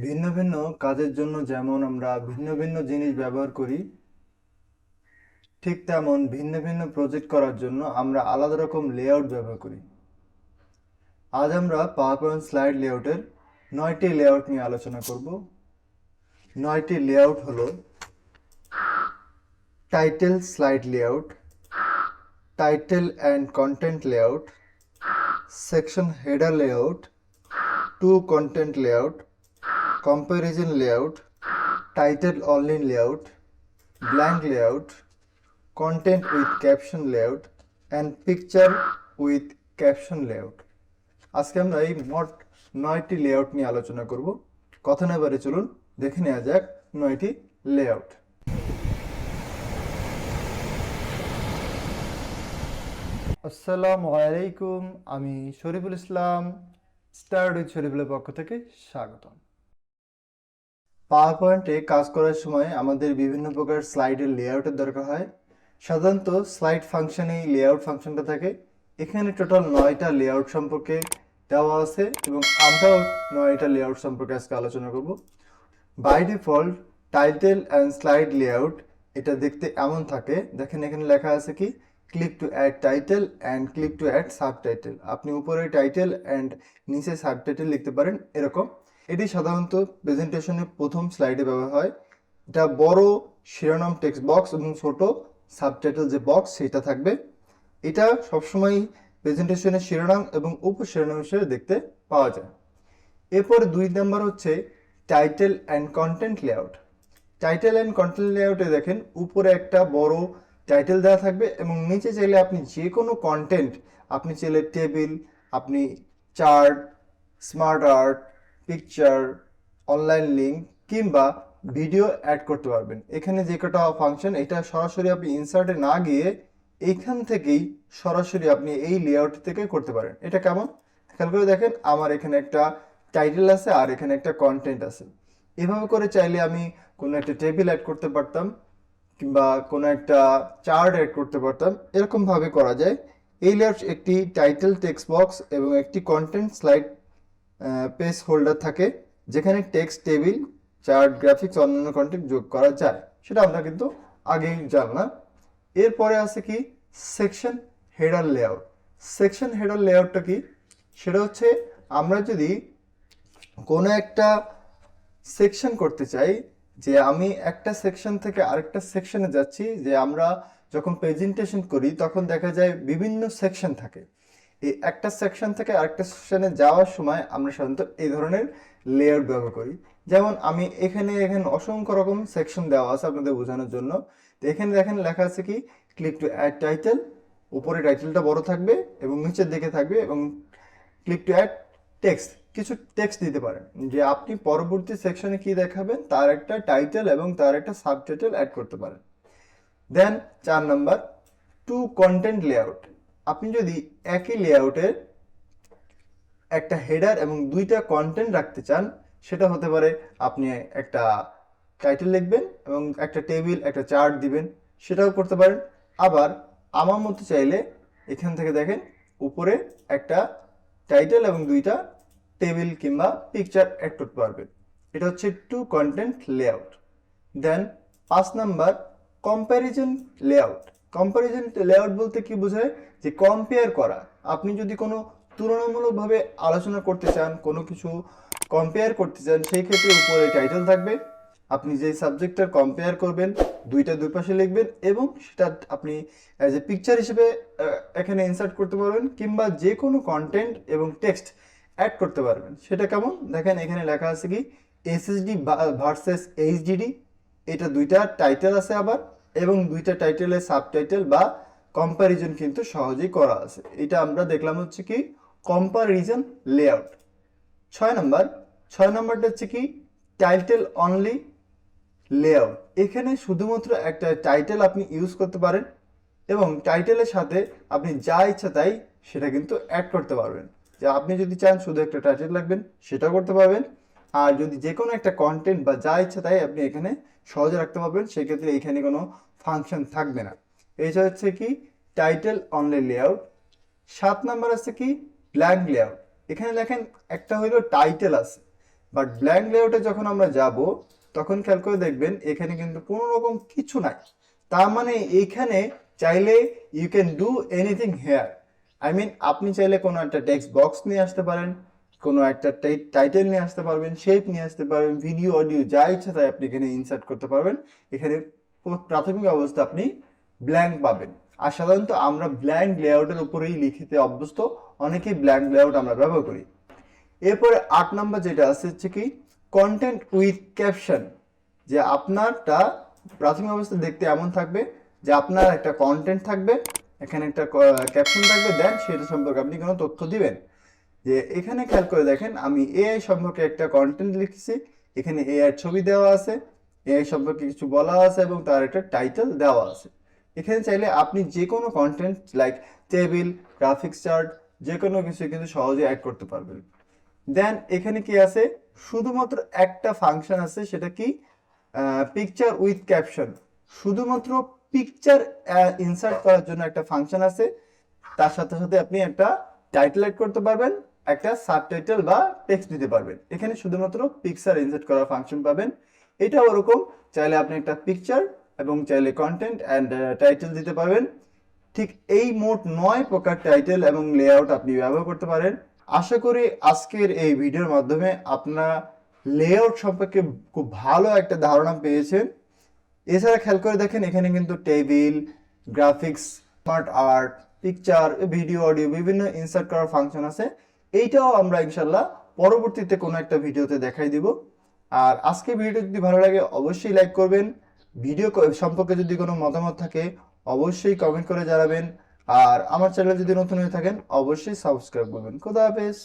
ভিন্ন ভিন্ন কাজের জন্য যেমন আমরা ভিন্ন ভিন্ন জিনিস ব্যবহার করি, ঠিক তেমন ভিন্ন ভিন্ন প্রজেক্ট করার জন্য আমরা আলাদা রকম লেআউট ব্যবহার করি। আজ আমরা পাওয়ার পয়েন্ট স্লাইড লেআউটের 9টি লেআউট নিয়ে আলোচনা করব। 9টি লেআউট হলো: title slide layout, title and content layout, section header layout, two content layout, comparison layout, title only layout, blank layout, content with caption layout and picture with caption layout। আজকে আমরা এই মোট 9টি layout নিয়ে আলোচনা করব। কথা না বাড়িয়ে চলুন দেখে নেওয়া যাক 9টি লেআউট। আসসালামু আলাইকুম, আমি শরীফুল ইসলাম, স্টার্ট উইথ শরীফুলের পক্ষ থেকে স্বাগতম। পাওয়ার পয়েন্টে কাজ করার সময় আমাদের বিভিন্ন প্রকার স্লাইডের লেআউটের দরকার হয়। সাধারণত স্লাইড ফাংশনে লেআউট ফাংশনটা থাকে। এখানে টোটাল 9টা লেআউট সম্পর্কে দেওয়া আছে এবং আমরাও 9টা লেআউট সম্পর্কে আজকে আলোচনা করব। By default title and slide layout এটা দেখতে এমন থাকে। দেখেন এখানে লেখা আছে কি, click to add title and click to add subtitle. আপনি উপরে টাইটেল অ্যান্ড নিচে সাবটাইটেল লিখতে পারেন এরকম। এটি সাধারণত প্রেজেন্টেশনের প্রথম স্লাইডে ব্যবহার হয়। এটা বড় শিরোনাম টেক্সট বক্স এবং ছোট সাবটাইটেল যে বক্স সেটা থাকবে। এটা সবসময় প্রেজেন্টেশনের শিরোনাম এবং উপশিরোনাম হিসেবে দেখতে পাওয়া যায়। এরপর 2 নাম্বার হচ্ছে title and content layout. Title and content লেআউটে দেখেন উপরে একটা বড় টাইটেল দেওয়া থাকবে এবং নিচে চাইলে আপনি যে কোনো কন্টেন্ট, আপনি চাইলে টেবিল, আপনি chart, smart art, picture, online link কিংবা ভিডিও অ্যাড করতে পারবেন। এখানে যে কটা ফাংশন, এটা সরাসরি আপনি ইনসার্টে না গিয়ে এইখান থেকেই সরাসরি আপনি এই লেআউট থেকে করতে পারেন। এটা কেমন খেয়াল করে দেখেন, আমার এখানে একটা টাইটেল আছে আর এখানে একটা কন্টেন্ট আছে। এভাবে করে চাইলে আমি কোনো একটা টেবিল অ্যাড করতে পারতাম কিংবা কোনো একটা চার্ট অ্যাড করতে পারতাম। এরকম ভাবে করা যায়। এই লেআউট একটি টাইটেল টেক্সট বক্স এবং একটি কন্টেন্ট স্লাইড পেজ হোল্ডার থাকে, যেখানে টেক্সট, টেবিল, চার্ট, গ্রাফিক্স, অন্যান্য কন্টেন্ট যোগ করা যায়। সেটা আমরা কিন্তু আগেই জানলাম। এরপরে আছে কি, section header layout. Section header লেআউটটা কি, সেটা হচ্ছে আমরা যদি কোনো একটা সেকশন করতে চাই, যে আমি একটা সেকশন থেকে আরেকটা সেকশনে যাচ্ছি, যে আমরা যখন প্রেজেন্টেশন করি তখন দেখা যায় বিভিন্ন সেকশন থাকে। এই একটা সেকশন থেকে আরেকটা সেকশনে যাওয়ার সময় আমরা সাধারণত এই ধরনের লেআউট ব্যবহার করি। যেমন আমি এখানে অসংখ্য রকম সেকশন দেওয়া আছে আপনাদের বোঝানোর জন্য। তো এখানে দেখেন লেখা আছে কি, ক্লিক টু অ্যাড টাইটেল। উপরে টাইটেলটা বড় থাকবে এবং নিচের দিকে থাকবে, এবং ক্লিক টু অ্যাড টেক্সট, কিছু টেক্সট দিতে পারেন যে আপনি পরবর্তী সেকশনে কি দেখাবেন তার একটা টাইটেল এবং তার একটা সাবটাইটেল অ্যাড করতে পারেন। দেন 4 নাম্বার, টু কন্টেন্ট লেআউট। আপনি যদি একই লেআউটের একটা হেডার এবং 2টা কন্টেন্ট রাখতে চান, সেটা হতে পারে আপনি একটা টাইটেল লিখবেন এবং একটা টেবিল, একটা চার্ট দিবেন, সেটাও করতে পারেন। আবার আমার মতো চাইলে এখান থেকে দেখেন উপরে একটা টাইটেল এবং 2টা টেবিল কিংবা পিকচার অ্যাড করতে পারবেন। এটা হচ্ছে টু কন্টেন্ট লেআউট। দেন 5 number, comparison layout. Comparison layout বলতে কি বোঝায়, যে কম্পেয়ার করা। আপনি যদি কোনো তুলনামূলকভাবে আলোচনা করতে চান, কোনো কিছু কম্পেয়ার করতে চান, সেই ক্ষেত্রে উপরে টাইটেল থাকবে। আপনি যে সাবজেক্টটা কম্পেয়ার করবেন 2টা দুই পাশে লিখবেন এবং সেটা আপনি অ্যাজ এ পিকচার হিসেবে এখানে ইনসার্ট করতে পারবেন, কিংবা যে কোনো কন্টেন্ট এবং টেক্সট অ্যাড করতে পারবেন। সেটা কেমন দেখেন, এখানে লেখা আছে কি, এসএসডি ভার্সেস এইচডিডি। এটা 2টা টাইটেল আছে আবার, এবং 2টা টাইটেলের সাবটাইটেল বা কম্প্যারিজন কিন্তু সহজেই করা আছে। এটা আমরা দেখলাম হচ্ছে কি কম্প্যারিজন লেআউট। 6 নাম্বারটা হচ্ছে কি, টাইটেল অনলি লেআউট। এখানে শুধুমাত্র একটা টাইটেল আপনি ইউজ করতে পারেন এবং টাইটেলের সাথে আপনি যা ইচ্ছা তাই সেটা কিন্তু অ্যাড করতে পারবেন। যে আপনি যদি চান শুধু একটা টাইটেল রাখবেন, সেটাও করতে পারবেন। আর যদি যে কোনো একটা কন্টেন্ট বা যা ইচ্ছা তাই আপনি এখানে সহজে রাখতে পারবেন, সেক্ষেত্রে এখানে কোনো ফাংশন থাকবে না। এটা হচ্ছে কি টাইটেল অনলি লেআউট। 7 নাম্বার আছে কি, ব্ল্যাঙ্ক লেআউট। এখানে দেখেন একটা হইলো টাইটেল আছে, বাট ব্ল্যাঙ্ক লেআউটে যখন আমরা যাব তখন খেয়াল করে দেখবেন এখানে কিন্তু কোনো রকম কিছু নাই। তার মানে এইখানে চাইলে you can do anything here. I mean আপনি চাইলে কোনো একটা টেক্সট বক্স নিয়ে আসতে পারেন, কোনো একটা টাইটেল নিয়ে আসতে পারবেন, শেপ নিয়ে আসতে পারবেন, ভিডিও অডিও যা ইচ্ছা তাই আপনি এখানে ইনসার্ট করতে পারবেন। এখানে প্রাথমিক অবস্থা আপনি ব্ল্যাঙ্ক পাবেন। আর সাধারণত আমরা ব্ল্যাঙ্ক লেআউটের উপরেই লিখিতে অভ্যস্ত, অনেকেই ব্ল্যাঙ্ক লেআউট আমরা ব্যবহার করি। এরপরে 8 নম্বর যেটা আছে হচ্ছে কি কন্টেন্ট উইথ ক্যাপশন। যে আপনারটা প্রাথমিক অবস্থা দেখতে এমন থাকবে যে আপনার একটা কন্টেন্ট থাকবে, এখানে একটা ক্যাপশন থাকবে, দেন সেটা সম্পর্কে আপনি কোনো তথ্য দিবেন। যে এখানে খেয়াল করে দেখেন আমি এআই সম্পর্কে একটা কন্টেন্ট লিখেছি, এখানে এআই ছবি দেওয়া আছে, এআই সম্পর্কে কিছু বলা আছে এবং তার একটা টাইটেল দেওয়া আছে। এখানে চাইলে আপনি যে কোনো content like table, graphics chart যে কোনো কিছু কিন্তু সহজে অ্যাড করতে পারবেন। দেন এখানে কি আছে, শুধুমাত্র একটা ফাংশন আছে, সেটা কি পিকচার উইথ ক্যাপশন। শুধুমাত্র পিকচার ইনসার্ট করার জন্য একটা ফাংশন আছে, তার সাথে সাথে আপনি একটা টাইটেল অ্যাড করতে পারবেন, একটা সাবটাইটেল বা টেক্সট দিতে পারবেন। এখানে শুধুমাত্র পিকচার ইনসার্ট করার ফাংশন পাবেন। এটাও ওরকম, চাইলে আপনি একটা পিকচার এবং চাইলে কন্টেন্ট অ্যান্ড টাইটেল দিতে পারবেন। ঠিক এই মোট 9 প্রকার টাইটেল এবং লেআউট আপনি ব্যবহার করতে পারেন। আশা করি আজকের এই ভিডিওর মাধ্যমে আপনারা লেআউট সম্পর্কে খুব ভালো একটা ধারণা পেয়েছেন। এছাড়া খেয়াল করে দেখেন এখানে কিন্তু table, graphics, smart art, picture, video, audio বিভিন্ন ইনসার্ট করার ফাংশন আছে। এইটাও আমরা ইনশাল্লাহ পরবর্তীতে কোনো একটা ভিডিওতে দেখাই দিব। আর আজকে ভিডিওটি যদি ভালো লাগে অবশ্যই লাইক করবেন। ভিডিও সম্পর্কে যদি কোনো মতামত থাকে অবশ্যই কমেন্ট করে জানাবেন। আর আমার চ্যানেল যদি নতুন হয়ে থাকেন অবশ্যই সাবস্ক্রাইব করবেন। খোদা হাফেজ।